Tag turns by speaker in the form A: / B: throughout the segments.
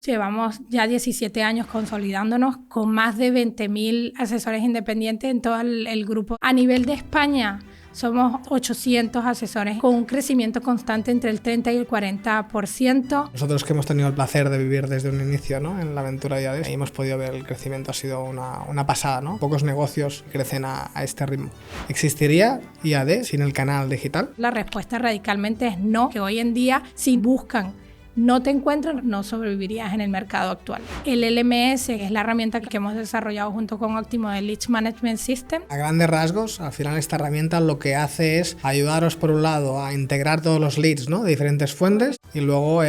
A: Llevamos ya 17 años consolidándonos con más de 20.000 asesores independientes en todo el grupo. A nivel de España, somos 800 asesores con un crecimiento constante entre el 30 y el 40%.
B: Nosotros que hemos tenido el placer de vivir desde un inicio, ¿no?, en la aventura de IAD, ahí hemos podido ver el crecimiento, ha sido una pasada, ¿no? Pocos negocios crecen a este ritmo. ¿Existiría IAD sin el canal digital?
A: La respuesta radicalmente es no, que hoy en día si buscan no te encuentran, no sobrevivirías en el mercado actual. El LMS, que es la herramienta que hemos desarrollado junto con Optimo, el Lead Management System.
B: A grandes rasgos, al final esta herramienta lo que hace es ayudaros por un lado a integrar todos los leads, ¿no?, de diferentes fuentes y luego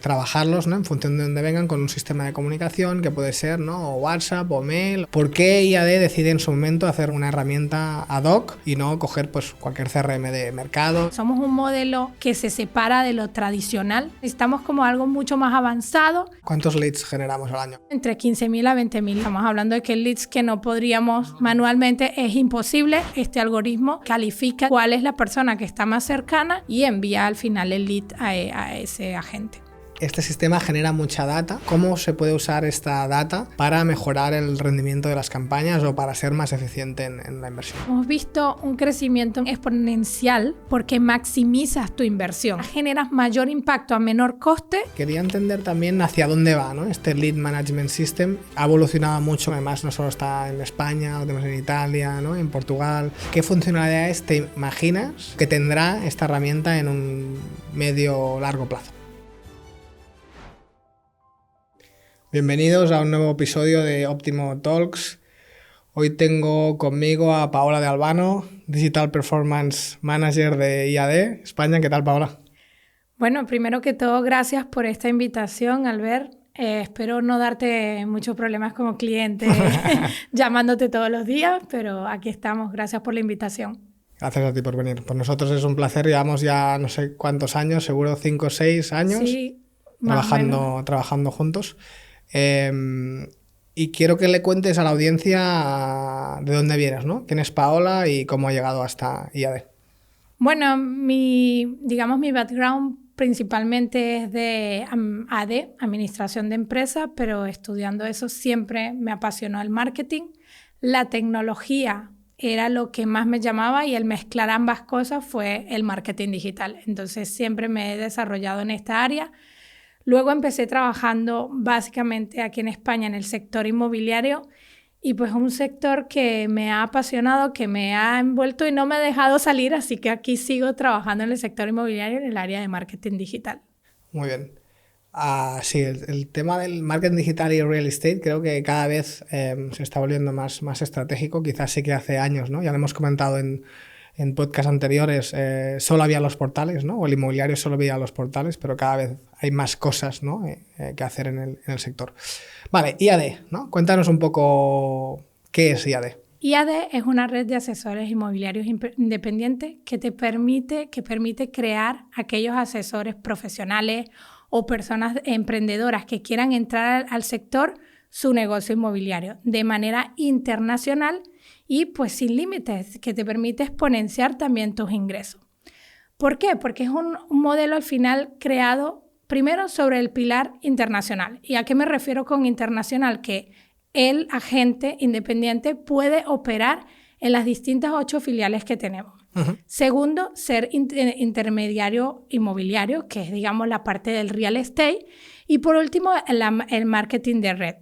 B: trabajarlos, ¿no?, en función de donde vengan con un sistema de comunicación que puede ser, ¿no?, o WhatsApp o mail. ¿Por qué IAD decide en su momento hacer una herramienta ad hoc y no coger pues cualquier CRM de mercado?
A: Somos un modelo que se separa de lo tradicional. Necesitamos como algo mucho más avanzado.
B: ¿Cuántos leads generamos al año?
A: Entre 15.000 a 20.000. Estamos hablando de que leads que no podríamos manualmente es imposible. Este algoritmo califica cuál es la persona que está más cercana y envía al final el lead a ese agente.
B: Este sistema genera mucha data. ¿Cómo se puede usar esta data para mejorar el rendimiento de las campañas o para ser más eficiente en la inversión?
A: Hemos visto un crecimiento exponencial porque maximizas tu inversión, generas mayor impacto a menor coste.
B: Quería entender también hacia dónde va, ¿no? Este Lead Management System ha evolucionado mucho, además no solo está en España, lo tenemos en Italia, ¿no?, en Portugal. ¿Qué funcionalidades te imaginas que tendrá esta herramienta en un medio o largo plazo? Bienvenidos a un nuevo episodio de Optimo Talks. Hoy tengo conmigo a Paola de Albano, Digital Performance Manager de IAD España. ¿Qué tal, Paola?
A: Bueno, primero que todo, gracias por esta invitación, Albert. Espero no darte muchos problemas como cliente llamándote todos los días, pero aquí estamos. Gracias por la invitación.
B: Gracias a ti por venir. Por nosotros es un placer. Llevamos ya no sé cuántos años, seguro 5 o 6 años,
A: sí,
B: trabajando juntos. Y quiero que le cuentes a la audiencia de dónde vienes, ¿no? ¿Quién es Paola y cómo ha llegado hasta IAD?
A: Bueno, mi background principalmente es de AD, Administración de Empresas, pero estudiando eso siempre me apasionó el marketing. La tecnología era lo que más me llamaba y el mezclar ambas cosas fue el marketing digital. Entonces siempre me he desarrollado en esta área. Luego empecé trabajando básicamente aquí en España en el sector inmobiliario y pues un sector que me ha apasionado, que me ha envuelto y no me ha dejado salir, así que aquí sigo trabajando en el sector inmobiliario en el área de marketing digital.
B: Muy bien. Sí, el tema del marketing digital y real estate creo que cada vez se está volviendo más estratégico, quizás sí que hace años, ¿no? Ya lo hemos comentado en podcasts anteriores, solo había los portales, ¿no? O el inmobiliario solo veía los portales, pero cada vez hay más cosas, ¿no?, que hacer en el sector. Vale, IAD, ¿no? Cuéntanos un poco qué es IAD.
A: IAD es una red de asesores inmobiliarios independientes que permite crear aquellos asesores profesionales o personas emprendedoras que quieran entrar al sector su negocio inmobiliario de manera internacional y pues sin límites, que te permite exponenciar también tus ingresos. ¿Por qué? Porque es un modelo al final creado primero sobre el pilar internacional. ¿Y a qué me refiero con internacional? Que el agente independiente puede operar en las distintas 8 filiales que tenemos. Uh-huh. Segundo, ser intermediario inmobiliario, que es, digamos, la parte del real estate. Y por último, el marketing de red.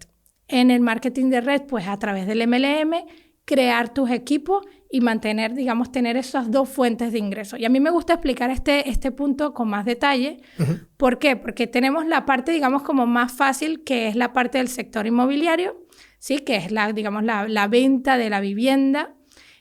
A: En el marketing de red, pues a través del MLM, crear tus equipos y mantener, digamos, tener esas 2 fuentes de ingresos. Y a mí me gusta explicar este punto con más detalle. Uh-huh. ¿Por qué? Porque tenemos la parte, digamos, como más fácil, que es la parte del sector inmobiliario, ¿sí? Que es la venta de la vivienda.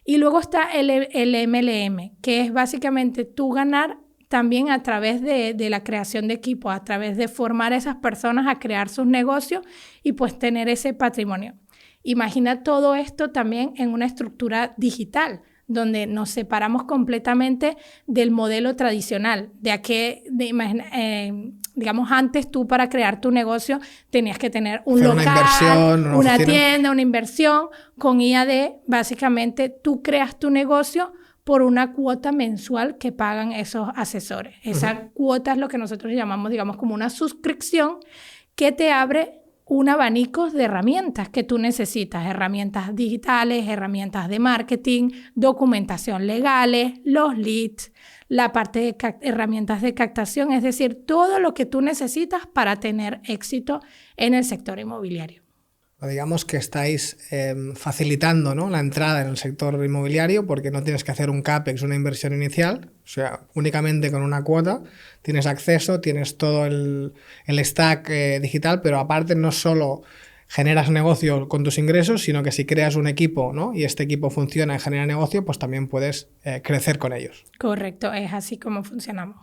A: Y luego está el MLM, que es básicamente tú ganar también a través de la creación de equipos, a través de formar a esas personas a crear sus negocios y pues tener ese patrimonio. Imagina todo esto también en una estructura digital, donde nos separamos completamente del modelo tradicional, digamos, antes tú para crear tu negocio tenías que tener un local, una tienda, una inversión. Con IAD, básicamente, tú creas tu negocio por una cuota mensual que pagan esos asesores. Esa cuota es lo que nosotros llamamos, digamos, como una suscripción que te abre un abanico de herramientas que tú necesitas, herramientas digitales, herramientas de marketing, documentación legales, los leads, la parte de herramientas de captación, es decir, todo lo que tú necesitas para tener éxito en el sector inmobiliario.
B: Digamos que estáis facilitando, ¿no?, la entrada en el sector inmobiliario porque no tienes que hacer un CAPEX, una inversión inicial, o sea, únicamente con una cuota tienes acceso, tienes todo el stack digital, pero aparte no solo generas negocio con tus ingresos, sino que si creas un equipo, ¿no?, y este equipo funciona y genera negocio, pues también puedes crecer con ellos.
A: Correcto, es así como funcionamos.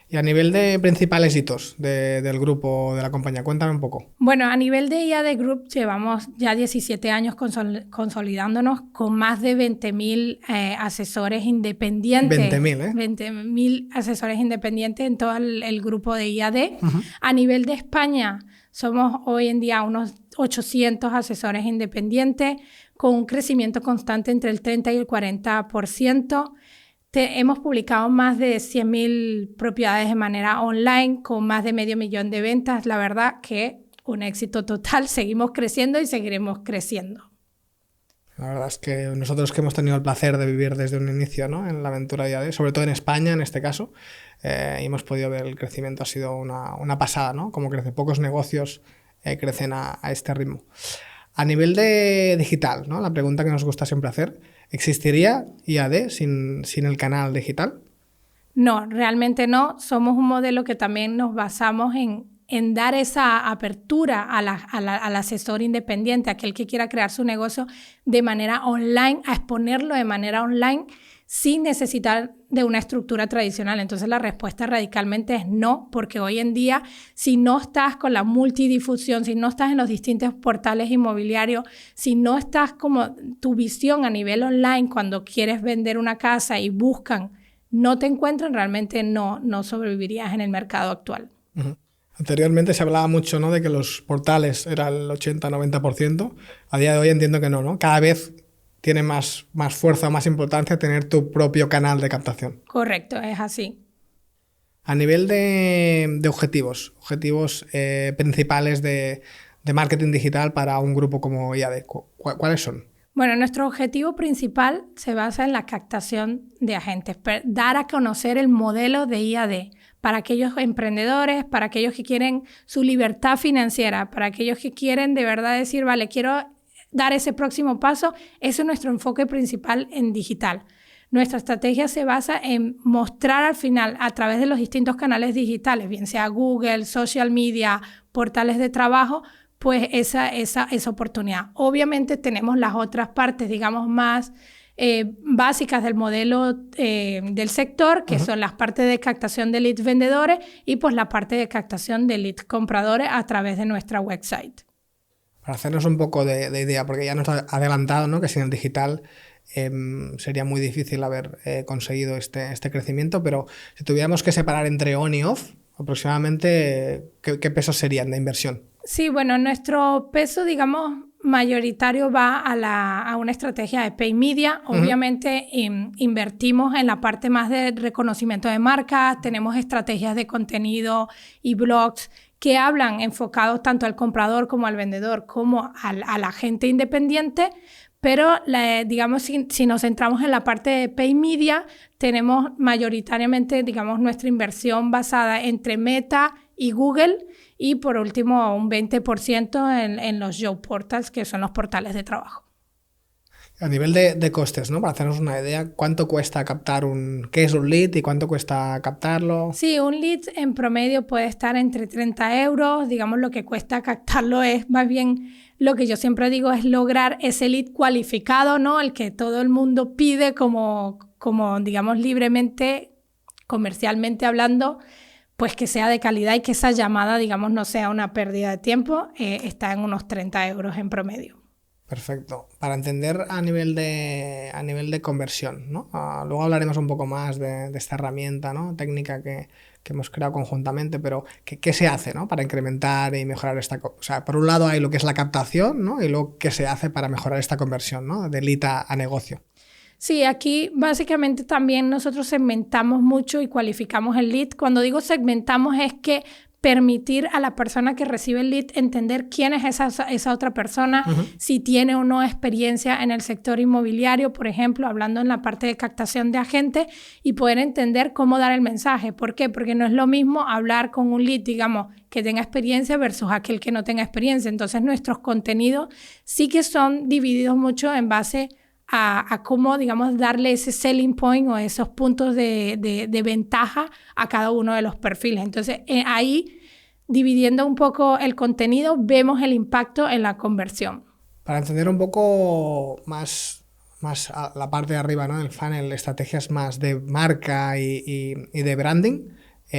B: Y a nivel de principales hitos del grupo, de la compañía, cuéntame un poco.
A: Bueno, a nivel de IAD Group llevamos ya 17 años consolidándonos con más de 20.000 asesores independientes.
B: 20.000,
A: 20.000 asesores independientes en todo el grupo de IAD.
B: Uh-huh.
A: A nivel de España somos hoy en día unos 800 asesores independientes con un crecimiento constante entre el 30 y el 40%. Hemos publicado más de 100.000 propiedades de manera online con más de 500.000 de ventas. La verdad que un éxito total. Seguimos creciendo y seguiremos creciendo.
B: La verdad es que nosotros que hemos tenido el placer de vivir desde un inicio, ¿no?, en la aventura IAD, sobre todo en España en este caso, y hemos podido ver el crecimiento, ha sido una pasada, ¿no? Como crece, pocos negocios crecen a este ritmo. A nivel de digital, ¿no?, la pregunta que nos gusta siempre hacer, ¿existiría IAD sin el canal digital?
A: No, realmente no. Somos un modelo que también nos basamos en dar esa apertura al asesor independiente, aquel que quiera crear su negocio de manera online, a exponerlo de manera online sin necesitar de una estructura tradicional. Entonces la respuesta radicalmente es no, porque hoy en día si no estás con la multidifusión, si no estás en los distintos portales inmobiliarios, si no estás como tu visión a nivel online cuando quieres vender una casa y buscan, no te encuentran, realmente no sobrevivirías en el mercado actual.
B: Uh-huh. Anteriormente se hablaba mucho, ¿no?, de que los portales eran el 80-90%. A día de hoy entiendo que no. Cada vez tiene más fuerza, más importancia tener tu propio canal de captación.
A: Correcto, es así.
B: A nivel de objetivos principales de marketing digital para un grupo como IAD, ¿cuáles son?
A: Bueno, nuestro objetivo principal se basa en la captación de agentes, dar a conocer el modelo de IAD para aquellos emprendedores, para aquellos que quieren su libertad financiera, para aquellos que quieren de verdad decir, vale, quiero dar ese próximo paso. Ese es nuestro enfoque principal en digital. Nuestra estrategia se basa en mostrar al final a través de los distintos canales digitales, bien sea Google, social media, portales de trabajo, pues esa oportunidad. Obviamente tenemos las otras partes, digamos, más básicas del modelo del sector, que son las partes de captación de leads vendedores y pues la parte de captación de leads compradores a través de nuestra website.
B: Para hacernos un poco de idea, porque ya nos ha adelantado, ¿no?, que sin el digital sería muy difícil haber conseguido este crecimiento, pero si tuviéramos que separar entre on y off, aproximadamente, ¿qué pesos serían de inversión?
A: Sí, bueno, nuestro peso, digamos, mayoritario va a una estrategia de pay media. Obviamente invertimos en la parte más de reconocimiento de marca, tenemos estrategias de contenido y blogs que hablan enfocados tanto al comprador como al vendedor como a la gente independiente, pero digamos si nos centramos en la parte de pay media, tenemos mayoritariamente, digamos, nuestra inversión basada entre Meta y Google y por último un 20% en los job portals, que son los portales de trabajo.
B: A nivel de costes, ¿no?, para hacernos una idea, ¿cuánto cuesta captar qué es un lead y cuánto cuesta captarlo?
A: Sí, un lead en promedio puede estar entre 30 euros, digamos, lo que cuesta captarlo es más bien, lo que yo siempre digo es lograr ese lead cualificado, ¿no?, el que todo el mundo pide como digamos, libremente, comercialmente hablando, pues que sea de calidad y que esa llamada, digamos, no sea una pérdida de tiempo, está en unos 30 euros en promedio.
B: Perfecto. Para entender a nivel de conversión, ¿no? Luego hablaremos un poco más de esta herramienta, ¿no?, técnica que hemos creado conjuntamente, pero ¿qué se hace, ¿no?, para incrementar y mejorar esta? O sea, por un lado hay lo que es la captación, ¿no?, y luego ¿qué se hace para mejorar esta conversión, ¿no?, de lead a negocio?
A: Sí, aquí básicamente también nosotros segmentamos mucho y cualificamos el lead. Cuando digo segmentamos es que permitir a la persona que recibe el lead entender quién es esa otra persona, si tiene o no experiencia en el sector inmobiliario, por ejemplo, hablando en la parte de captación de agentes, y poder entender cómo dar el mensaje. ¿Por qué? Porque no es lo mismo hablar con un lead, digamos, que tenga experiencia versus aquel que no tenga experiencia. Entonces, nuestros contenidos sí que son divididos mucho en base a cómo, digamos, darle ese selling point o esos puntos de ventaja a cada uno de los perfiles. Entonces, ahí, dividiendo un poco el contenido, vemos el impacto en la conversión.
B: Para entender un poco más a la parte de arriba, ¿no?, del funnel, estrategias más de marca y de branding,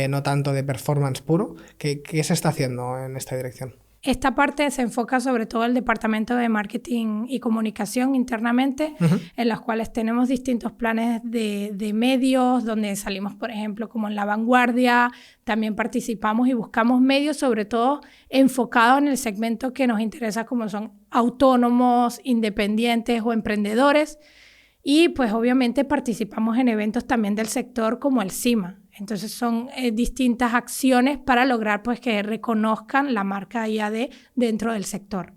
B: no tanto de performance puro, ¿qué se está haciendo en esta dirección?
A: Esta parte se enfoca sobre todo en el departamento de marketing y comunicación internamente, en los cuales tenemos distintos planes de medios, donde salimos, por ejemplo, como en La Vanguardia. También participamos y buscamos medios, sobre todo enfocados en el segmento que nos interesa, como son autónomos, independientes o emprendedores. Y pues obviamente participamos en eventos también del sector como el CIMA. Entonces son distintas acciones para lograr pues que reconozcan la marca IAD dentro del sector.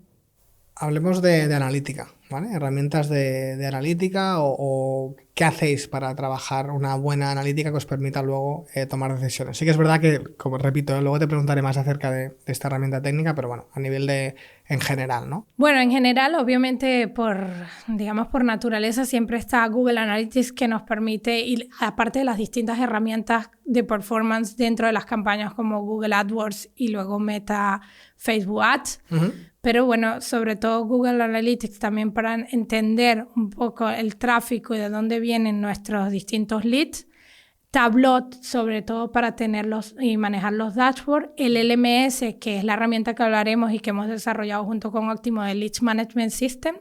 B: Hablemos de analítica, ¿vale? Herramientas de analítica o qué hacéis para trabajar una buena analítica que os permita luego tomar decisiones. Sí que es verdad que, como repito, luego te preguntaré más acerca de esta herramienta técnica, pero bueno, a nivel en general, ¿no?
A: Bueno, en general, obviamente, por naturaleza, siempre está Google Analytics, que nos permite, y aparte de las distintas herramientas de performance dentro de las campañas como Google AdWords y luego Meta, Facebook Ads. Pero bueno, sobre todo Google Analytics también para entender un poco el tráfico y de dónde vienen nuestros distintos leads. Tableau, sobre todo para tenerlos y manejar los dashboards. El LMS, que es la herramienta que hablaremos y que hemos desarrollado junto con Optimo, el Lead Management System,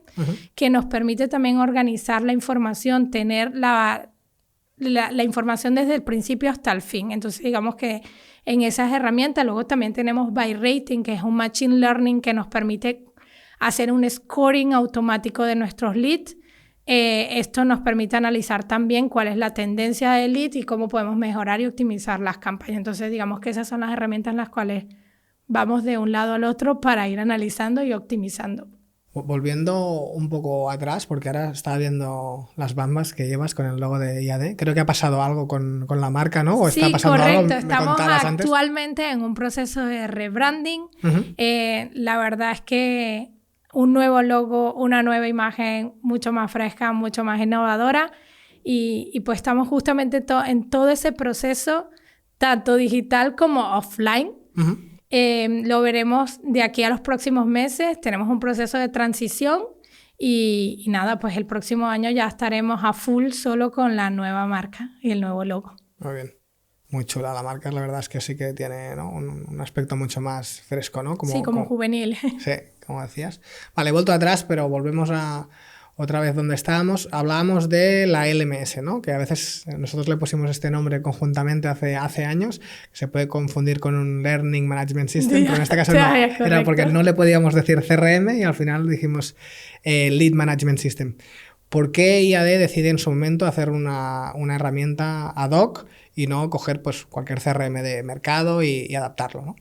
A: que nos permite también organizar la información, tener la información desde el principio hasta el fin. Entonces, digamos que en esas herramientas, luego también tenemos Buy Rating, que es un Machine Learning que nos permite hacer un scoring automático de nuestros leads. Esto nos permite analizar también cuál es la tendencia del lead y cómo podemos mejorar y optimizar las campañas. Entonces, digamos que esas son las herramientas en las cuales vamos de un lado al otro para ir analizando y optimizando.
B: Volviendo un poco atrás, porque ahora estaba viendo las bambas que llevas con el logo de IAD. Creo que ha pasado algo con la marca, ¿no? ¿O
A: sí,
B: está pasando
A: correcto.
B: algo? ¿Me
A: Estamos actualmente
B: antes?
A: en un proceso de rebranding. La verdad es que un nuevo logo, una nueva imagen mucho más fresca, mucho más innovadora. Y pues estamos justamente en todo ese proceso, tanto digital como offline. Lo veremos de aquí a los próximos meses. Tenemos un proceso de transición y nada, pues el próximo año ya estaremos a full solo con la nueva marca y el nuevo logo.
B: Muy bien. Muy chula la marca, la verdad es que sí que tiene, ¿no?, un aspecto mucho más fresco, ¿no?
A: Como juvenil.
B: Sí, como decías. Vale, he vuelto atrás, pero volvemos otra vez donde estábamos. Hablábamos de la LMS, ¿no?, que a veces nosotros le pusimos este nombre conjuntamente hace años, que se puede confundir con un Learning Management System, pero en este caso no, era porque no le podíamos decir CRM y al final dijimos Lead Management System. ¿Por qué IAD decide en su momento hacer una herramienta ad hoc y no coger pues cualquier CRM de mercado y adaptarlo, ¿no?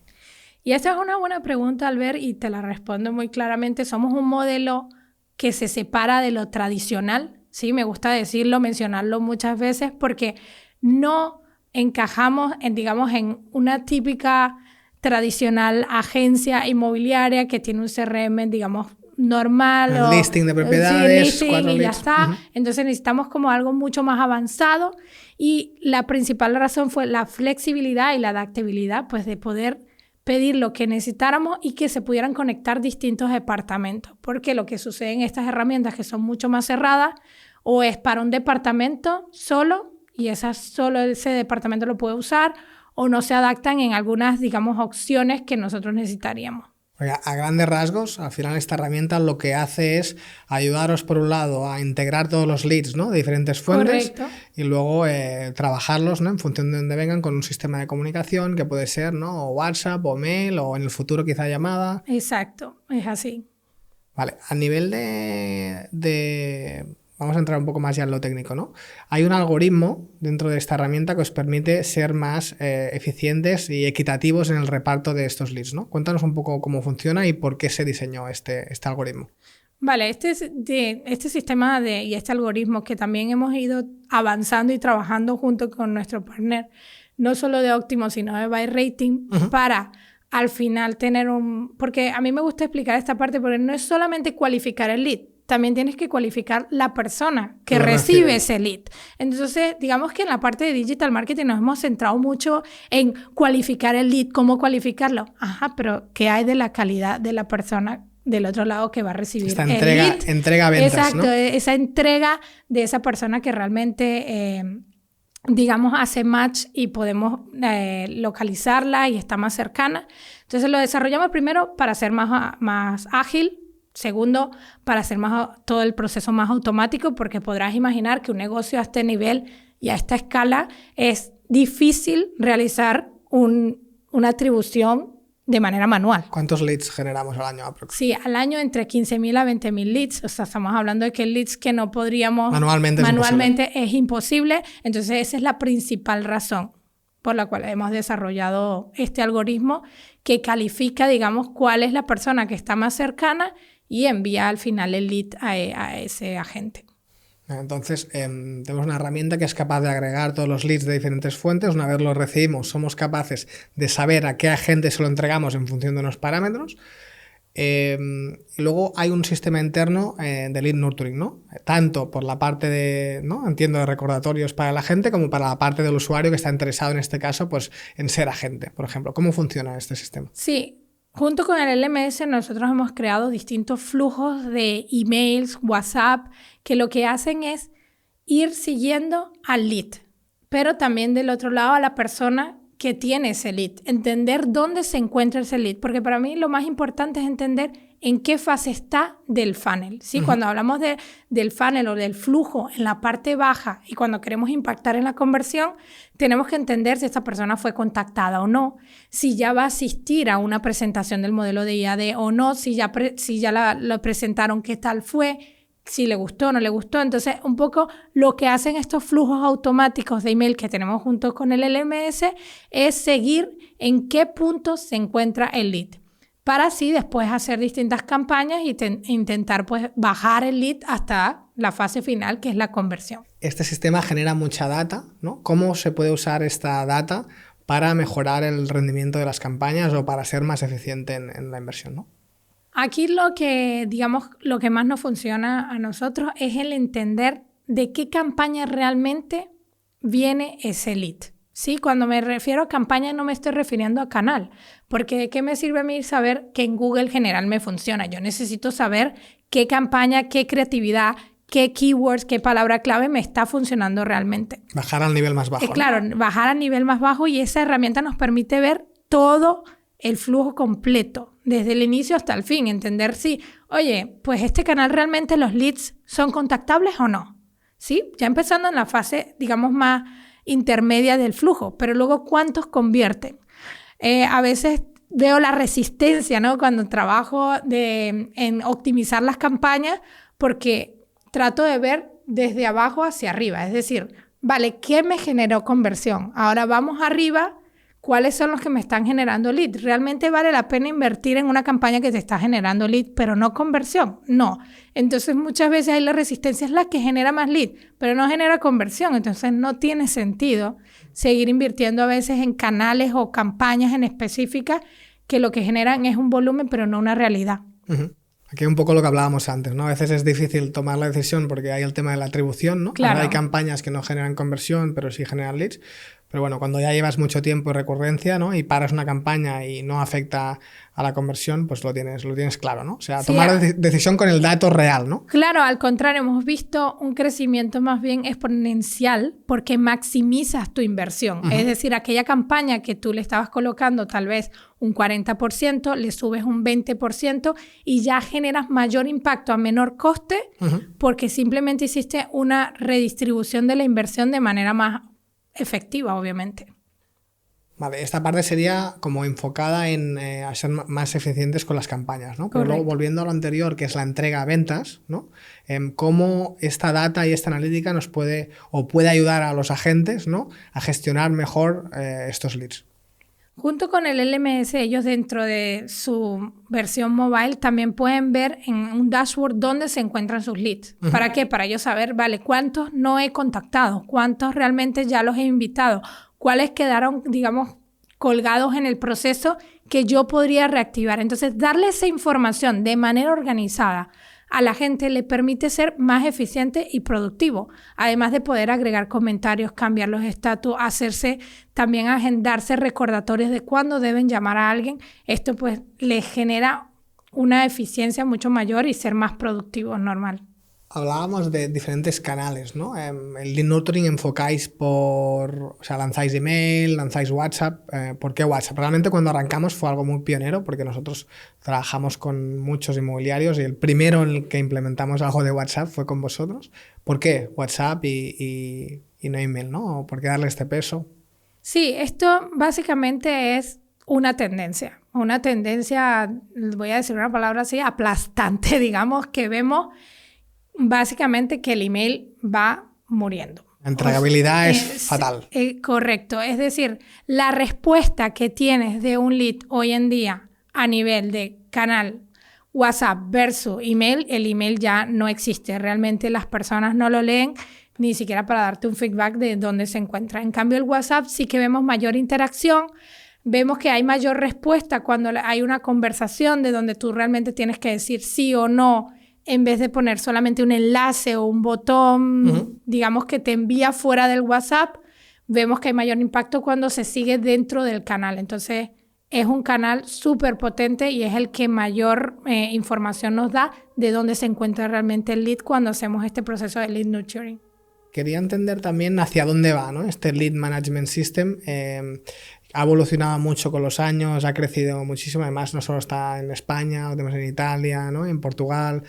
A: Y esta es una buena pregunta, Albert, y te la respondo muy claramente. Somos un modelo que se separa de lo tradicional, ¿sí? Me gusta decirlo, mencionarlo muchas veces, porque no encajamos en una típica tradicional agencia inmobiliaria que tiene un CRM, digamos, normal.
B: El listing de propiedades,
A: sí, 4 leads. Ya está. Entonces necesitamos como algo mucho más avanzado y la principal razón fue la flexibilidad y la adaptabilidad, pues de poder pedir lo que necesitáramos y que se pudieran conectar distintos departamentos. Porque lo que sucede en estas herramientas que son mucho más cerradas o es para un departamento solo y solo ese departamento lo puede usar o no se adaptan en algunas, digamos, opciones que nosotros necesitaríamos.
B: A grandes rasgos, al final esta herramienta lo que hace es ayudaros por un lado a integrar todos los leads, ¿no?, de diferentes fuentes. Correcto. Y luego trabajarlos, ¿no?, en función de dónde vengan con un sistema de comunicación que puede ser, ¿no?, o WhatsApp o mail o en el futuro quizá llamada.
A: Exacto, es así.
B: Vale, a nivel de vamos a entrar un poco más ya en lo técnico, ¿no? Hay un algoritmo dentro de esta herramienta que os permite ser más eficientes y equitativos en el reparto de estos leads, ¿no? Cuéntanos un poco cómo funciona y por qué se diseñó este algoritmo.
A: Vale, este sistema y este algoritmo que también hemos ido avanzando y trabajando junto con nuestro partner, no solo de Optimo, sino de Buy Rating, para al final tener porque a mí me gusta explicar esta parte, porque no es solamente cualificar el lead, también tienes que cualificar la persona que recibe ese lead. Entonces, digamos que en la parte de digital marketing nos hemos centrado mucho en cualificar el lead, cómo cualificarlo. Ajá, pero ¿qué hay de la calidad de la persona del otro lado que va a recibir
B: esta
A: el
B: lead? Entrega ventas,
A: exacto,
B: ¿no?
A: Esa entrega de esa persona que realmente, digamos, hace match y podemos localizarla y está más cercana. Entonces lo desarrollamos primero para ser más ágil. Segundo, para hacer todo el proceso más automático, porque podrás imaginar que un negocio a este nivel y a esta escala es difícil realizar una atribución de manera manual.
B: ¿Cuántos leads generamos al año aproximadamente?
A: Sí, al año entre 15.000 a 20.000 leads. O sea, estamos hablando de que leads que no podríamos...
B: Manualmente
A: es imposible. Entonces, esa es la principal razón por la cual hemos desarrollado este algoritmo que califica, digamos, cuál es la persona que está más cercana y envía al final el lead a ese agente.
B: Entonces, tenemos una herramienta que es capaz de agregar todos los leads de diferentes fuentes. Una vez los recibimos, somos capaces de saber a qué agente se lo entregamos en función de unos parámetros. Y luego hay un sistema interno de lead nurturing, ¿no? Tanto por la parte de, ¿no? Entiendo, de recordatorios para la gente, como para la parte del usuario que está interesado en este caso, pues en ser agente, por ejemplo. ¿Cómo funciona este sistema?
A: Sí. Junto con el LMS nosotros hemos creado distintos flujos de emails, WhatsApp, que lo que hacen es ir siguiendo al lead, pero también del otro lado a la persona que tiene ese lead, entender dónde se encuentra ese lead, porque para mí lo más importante es entender en qué fase está del funnel, ¿sí? Cuando hablamos del funnel o del flujo en la parte baja y cuando queremos impactar en la conversión, tenemos que entender si esta persona fue contactada o no, si ya va a asistir a una presentación del modelo de IAD o no, si ya lo presentaron, qué tal fue, si le gustó o no le gustó. Entonces, un poco lo que hacen estos flujos automáticos de email que tenemos junto con el LMS es seguir en qué punto se encuentra el lead, para así después hacer distintas campañas y intentar pues bajar el lead hasta la fase final, que es la conversión.
B: Este sistema genera mucha data, ¿no? ¿Cómo se puede usar esta data para mejorar el rendimiento de las campañas o para ser más eficiente en la inversión, ¿no?
A: Aquí lo que más nos funciona a nosotros es el entender de qué campaña realmente viene ese lead. Sí, cuando me refiero a campaña no me estoy refiriendo a canal, porque ¿de qué me sirve a mí saber que en Google general me funciona? Yo necesito saber qué campaña, qué creatividad, qué keywords, qué palabra clave me está funcionando realmente.
B: Bajar al nivel más bajo.
A: Claro, ¿no? Bajar al nivel más bajo, y esa herramienta nos permite ver todo el flujo completo, desde el inicio hasta el fin, entender si, oye, pues este canal realmente los leads son contactables o no, ¿sí? Ya empezando en la fase, digamos, más intermedia del flujo, pero luego ¿cuántos convierten? A veces veo la resistencia, ¿no? Cuando trabajo en optimizar las campañas, porque trato de ver desde abajo hacia arriba, es decir, vale, ¿qué me generó conversión? Ahora vamos arriba, ¿cuáles son los que me están generando lead? ¿Realmente vale la pena invertir en una campaña que te está generando lead, pero no conversión? No. Entonces, muchas veces ahí la resistencia es la que genera más lead, pero no genera conversión. Entonces, no tiene sentido seguir invirtiendo a veces en canales o campañas en específicas que lo que generan es un volumen, pero no una realidad.
B: Uh-huh. Aquí un poco lo que hablábamos antes, ¿no? A veces es difícil tomar la decisión porque hay el tema de la atribución, ¿no?
A: Claro.
B: Ahora hay campañas que no generan conversión, pero sí generan leads. Pero bueno, cuando ya llevas mucho tiempo de recurrencia, ¿no? Y paras una campaña y no afecta a la conversión, pues lo tienes claro, ¿no? O sea, tomar decisión con el dato real, ¿no?
A: Claro, al contrario, hemos visto un crecimiento más bien exponencial porque maximizas tu inversión. Uh-huh. Es decir, aquella campaña que tú le estabas colocando tal vez un 40%, le subes un 20% y ya generas mayor impacto a menor coste, uh-huh, porque simplemente hiciste una redistribución de la inversión de manera más efectiva, obviamente.
B: Vale, esta parte sería como enfocada en a ser más eficientes con las campañas, ¿no? Pero luego, volviendo a lo anterior, que es la entrega a ventas, ¿no? Cómo esta data y esta analítica nos puede ayudar a los agentes, ¿no? A gestionar mejor estos leads.
A: Junto con el LMS, ellos dentro de su versión mobile también pueden ver en un dashboard dónde se encuentran sus leads. Uh-huh. ¿Para qué? Para ellos saber, vale, cuántos no he contactado, cuántos realmente ya los he invitado, cuáles quedaron, digamos, colgados en el proceso que yo podría reactivar. Entonces, darle esa información de manera organizada a la gente le permite ser más eficiente y productivo, además de poder agregar comentarios, cambiar los estatus, también agendarse recordatorios de cuándo deben llamar a alguien. Esto pues les genera una eficiencia mucho mayor y ser más productivos normal.
B: Hablábamos de diferentes canales, ¿no? El lead nurturing enfocáis lanzáis email, lanzáis WhatsApp. ¿Por qué WhatsApp? Realmente cuando arrancamos fue algo muy pionero porque nosotros trabajamos con muchos inmobiliarios y el primero en el que implementamos algo de WhatsApp fue con vosotros. ¿Por qué WhatsApp y no email, ¿no? ¿Por qué darle este peso?
A: Sí, esto básicamente es una tendencia, voy a decir una palabra así, aplastante, digamos, que vemos básicamente que el email va muriendo.
B: La entregabilidad es fatal.
A: Correcto. Es decir, la respuesta que tienes de un lead hoy en día a nivel de canal WhatsApp versus email, el email ya no existe. Realmente las personas no lo leen ni siquiera para darte un feedback de dónde se encuentra. En cambio, el WhatsApp sí que vemos mayor interacción, vemos que hay mayor respuesta cuando hay una conversación de donde tú realmente tienes que decir sí o no, en vez de poner solamente un enlace o un botón, digamos, que te envía fuera del WhatsApp, vemos que hay mayor impacto cuando se sigue dentro del canal. Entonces, es un canal súper potente y es el que mayor información nos da de dónde se encuentra realmente el lead cuando hacemos este proceso de lead nurturing.
B: Quería entender también hacia dónde va, ¿no? Este Lead Management System. Ha evolucionado mucho con los años, ha crecido muchísimo. Además, no solo está en España, lo tenemos en Italia, ¿no? En Portugal.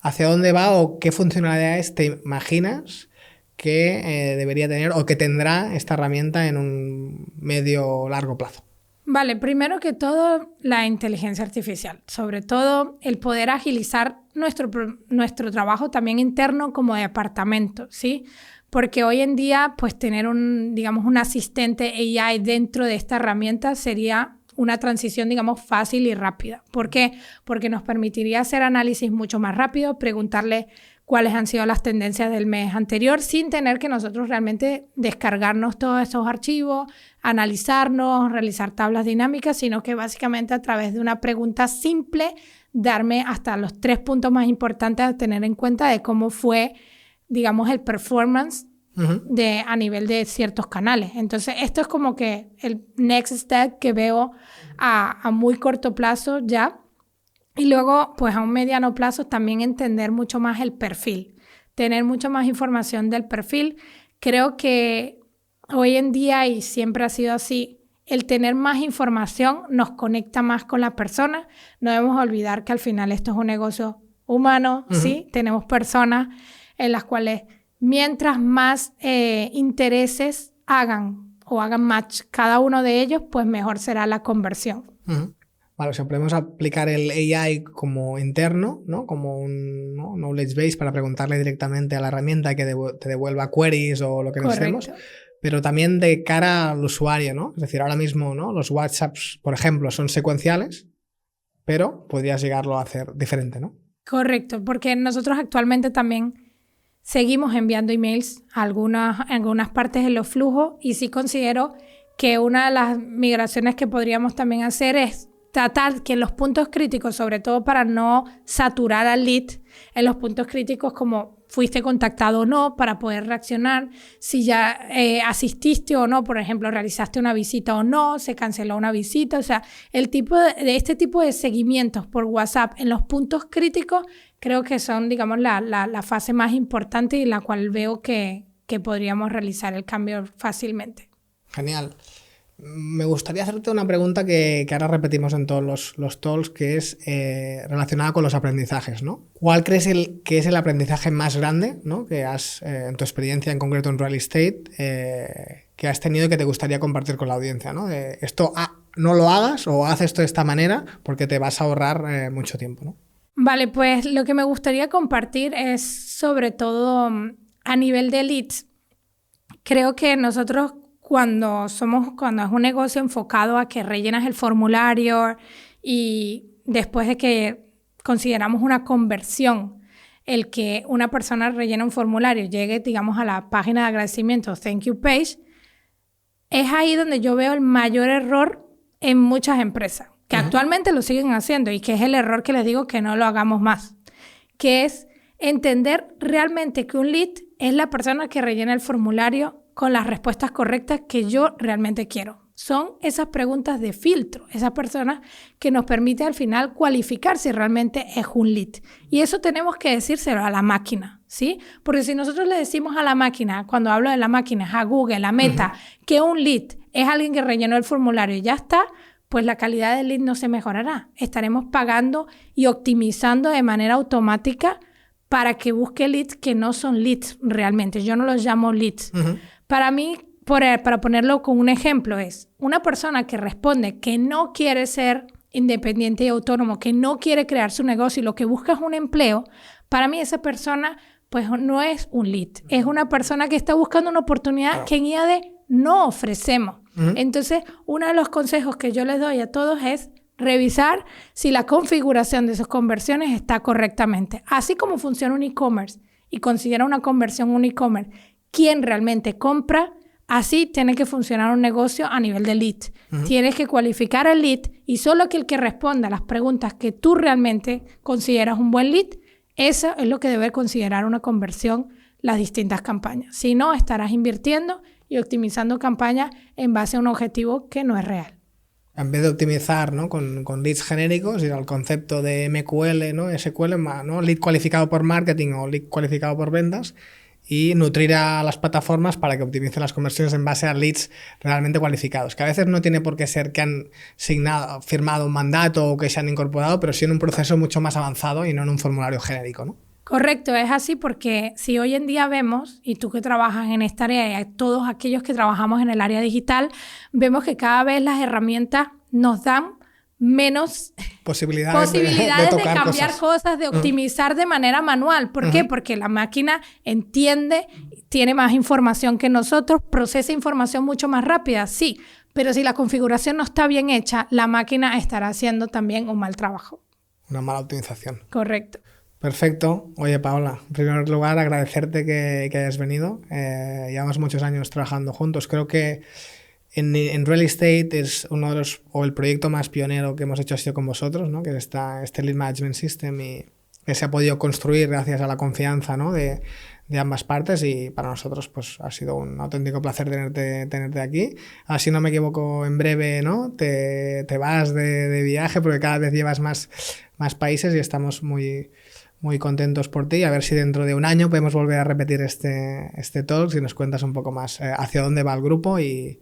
B: ¿Hacia dónde va o qué funcionalidades te imaginas que debería tener o que tendrá esta herramienta en un medio o largo plazo?
A: Vale, primero que todo, la inteligencia artificial. Sobre todo, el poder agilizar nuestro trabajo también interno como departamento, ¿sí? Porque hoy en día, pues tener un asistente AI dentro de esta herramienta sería una transición, digamos, fácil y rápida. ¿Por qué? Porque nos permitiría hacer análisis mucho más rápido, preguntarle cuáles han sido las tendencias del mes anterior, sin tener que nosotros realmente descargarnos todos esos archivos, analizarnos, realizar tablas dinámicas, sino que básicamente a través de una pregunta simple, darme hasta los 3 puntos más importantes a tener en cuenta de cómo fue, digamos, el performance a nivel de ciertos canales. Entonces, esto es como que el next step que veo a muy corto plazo ya. Y luego, pues a un mediano plazo, también entender mucho más el perfil, tener mucho más información del perfil. Creo que hoy en día, y siempre ha sido así, el tener más información nos conecta más con la persona. No debemos olvidar que al final esto es un negocio humano, ¿sí? Tenemos personas en las cuales mientras más intereses hagan match cada uno de ellos, pues mejor será la conversión.
B: Vale, o sea, podemos aplicar el AI como interno, ¿no? Como un knowledge base para preguntarle directamente a la herramienta que te devuelva queries o lo que necesitemos. Pero también de cara al usuario, ¿no? Es decir, ahora mismo, ¿no? Los WhatsApps, por ejemplo, son secuenciales, pero podrías llegarlo a hacer diferente, ¿no?
A: Correcto, porque nosotros actualmente también seguimos enviando emails a algunas partes de los flujos y sí considero que una de las migraciones que podríamos también hacer es tratar que en los puntos críticos, sobre todo para no saturar al lead, en los puntos críticos como fuiste contactado o no, para poder reaccionar, si ya asististe o no, por ejemplo, realizaste una visita o no, se canceló una visita, o sea, este tipo de seguimientos por WhatsApp en los puntos críticos creo que son, digamos, la fase más importante y la cual veo que podríamos realizar el cambio fácilmente.
B: Genial. Me gustaría hacerte una pregunta que ahora repetimos en todos los talks, que es relacionada con los aprendizajes, ¿no? ¿Cuál crees que es el aprendizaje más grande, ¿no? que has, en tu experiencia en concreto en real estate, que has tenido y que te gustaría compartir con la audiencia, ¿no? De esto no lo hagas o haz esto de esta manera porque te vas a ahorrar mucho tiempo, ¿no?
A: Vale, pues lo que me gustaría compartir es sobre todo a nivel de leads. Creo que nosotros cuando es un negocio enfocado a que rellenas el formulario y después de que consideramos una conversión, el que una persona rellena un formulario, llegue, digamos, a la página de agradecimiento, thank you page, es ahí donde yo veo el mayor error en muchas empresas, que actualmente lo siguen haciendo y que es el error que les digo que no lo hagamos más, que es entender realmente que un lead es la persona que rellena el formulario con las respuestas correctas que yo realmente quiero. Son esas preguntas de filtro, esas personas que nos permiten al final cualificar si realmente es un lead. Y eso tenemos que decírselo a la máquina, ¿sí? Porque si nosotros le decimos a la máquina, cuando hablo de la máquina, a Google, a Meta, que un lead es alguien que rellenó el formulario y ya está, pues la calidad del lead no se mejorará. Estaremos pagando y optimizando de manera automática para que busque leads que no son leads realmente. Yo no los llamo leads. Para mí, para ponerlo con un ejemplo, es una persona que responde que no quiere ser independiente y autónomo, que no quiere crear su negocio y lo que busca es un empleo. Para mí esa persona pues no es un lead. Es una persona que está buscando una oportunidad que en IAD no ofrecemos. Entonces, uno de los consejos que yo les doy a todos es revisar si la configuración de sus conversiones está correctamente. Así como funciona un e-commerce y considera una conversión un e-commerce, quién realmente compra, así tiene que funcionar un negocio a nivel de lead. Tienes que cualificar al lead y solo que el que responda a las preguntas que tú realmente consideras un buen lead, eso es lo que debe considerar una conversión las distintas campañas. Si no, estarás invirtiendo y optimizando campañas en base a un objetivo que no es real.
B: En vez de optimizar, ¿no? con leads genéricos, ir al concepto de MQL, ¿no? SQL, ¿no? Lead cualificado por marketing o lead cualificado por ventas, y nutrir a las plataformas para que optimicen las conversiones en base a leads realmente cualificados, que a veces no tiene por qué ser que han firmado un mandato o que se han incorporado, pero sí en un proceso mucho más avanzado y no en un formulario genérico, ¿no?
A: Correcto, es así porque si hoy en día vemos, y tú que trabajas en esta área y todos aquellos que trabajamos en el área digital, vemos que cada vez las herramientas nos dan menos posibilidades de cambiar cosas, de optimizar de manera manual. ¿Por qué? Porque la máquina entiende, tiene más información que nosotros, procesa información mucho más rápida, sí, pero si la configuración no está bien hecha, la máquina estará haciendo también un mal trabajo.
B: Una mala optimización.
A: Correcto.
B: Perfecto. Oye, Paola, en primer lugar agradecerte que hayas venido. Llevamos muchos años trabajando juntos. Creo que en real estate es uno de los, o el proyecto más pionero que hemos hecho ha sido con vosotros, ¿no? Que es este Lead Management System y que se ha podido construir gracias a la confianza, ¿no? de ambas partes, y para nosotros pues ha sido un auténtico placer tenerte aquí. Así no me equivoco, en breve, ¿no? Te vas de viaje porque cada vez llevas más países y estamos muy contentos por ti. A ver si dentro de un año podemos volver a repetir este talk y nos cuentas un poco más hacia dónde va el grupo y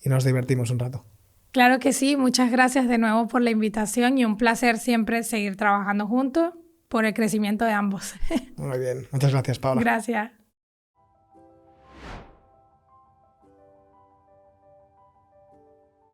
B: nos divertimos un rato.
A: Claro que sí. Muchas gracias de nuevo por la invitación y un placer siempre seguir trabajando juntos por el crecimiento de ambos.
B: Muy bien. Muchas gracias, Paola.
A: Gracias.